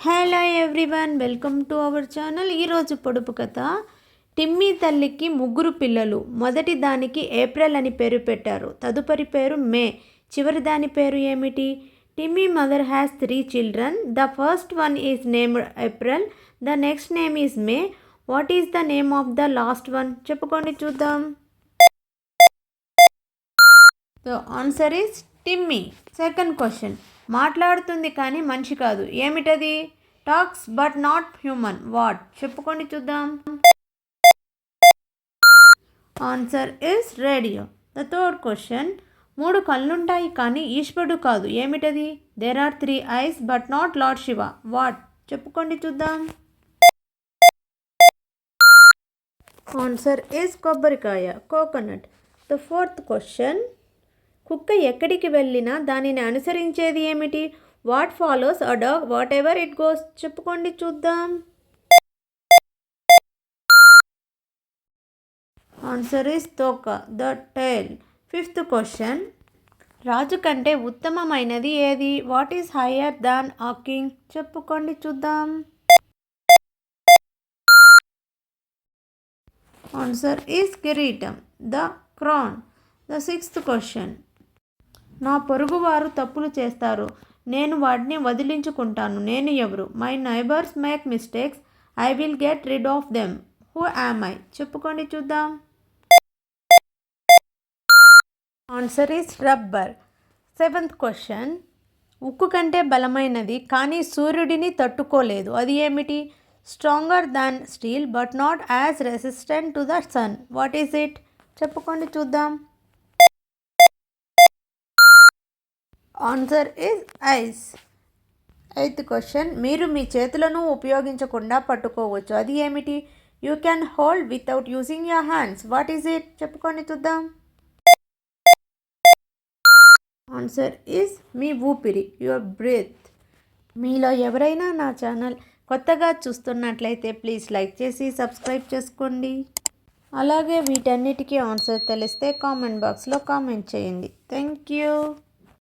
Hello everyone, welcome to our channel. ఈరోజు పొడుపు కథ. టిమ్మీ తల్లికి ముగ్గురు పిల్లలు. మొదటి దానికి ఏప్రిల్ అని పేరు పెట్టారు. తదుపరి పేరు మే. చివరి దాని పేరు ఏమిటి? Timmy mother has 3 children. The first one is named April. The next name is May. What is the name of the last one? చెప్పుకోండి చూద్దాం. The answer is Timmy. Second question. మాట్లాడుతుంది కానీ మనిషి కాదు, ఏమిటది? Talks but not human. What? చెప్పుకోండి చూద్దాం. Answer is radio. The third question. 3 కళ్ళుంటాయి కానీ ఈశ్వరుడు కాదు, ఏమిటది? There are 3 eyes but not Lord Shiva. What? చెప్పుకోండి చూద్దాం. ఆన్సర్ ఇస్ కొబ్బరికాయ, కోకోనట్. The fourth question. కుక్క ఎక్కడికి వెళ్ళినా దానిని అనుసరించేది ఏమిటి? What follows a dog whatever it goes? చెప్పుకోండి చూద్దాం. ఆన్సర్ ఇస్ తోక, ద టైల్. Fifth question. రాజు కంటే ఉత్తమమైనది ఏది? What is higher than a king? చెప్పుకోండి చూద్దాం. ఆన్సర్ ఈస్ కిరీటం, the crown. The sixth question. నా పొరుగువారు తప్పులు చేస్తారు, నేను వాటిని వదిలించుకుంటాను, నేను ఎవరు? My neighbours make mistakes, I will get rid of them. Who am I? చెప్పుకోండి చూద్దాం. Answer is rubber. Seventh question. ఉక్కు కంటే బలమైనది కానీ సూర్యుడిని తట్టుకోలేదు, అది ఏమిటి? Stronger than steel but not as resistant to the sun. What is it? చెప్పుకోండి చూద్దాం. Answer is ice. Eighth question. మీరు మీ చేతులను ఉపయోగించకుండా పట్టుకోవచ్చు, అది ఏమిటి? You can hold without using your hands. What is it? చెప్పుకొని చూద్దాం. ఆన్సర్ ఇస్ మీ ఊపిరి, యువర్ బ్రీత్. మీలో ఎవరైనా నా ఛానల్ కొత్తగా చూస్తున్నట్లయితే ప్లీజ్ లైక్ చేసి సబ్స్క్రైబ్ చేసుకోండి. అలాగే వీటన్నిటికీ ఆన్సర్ తెలిస్తే కామెంట్ బాక్స్లో కామెంట్ చేయండి. Thank you.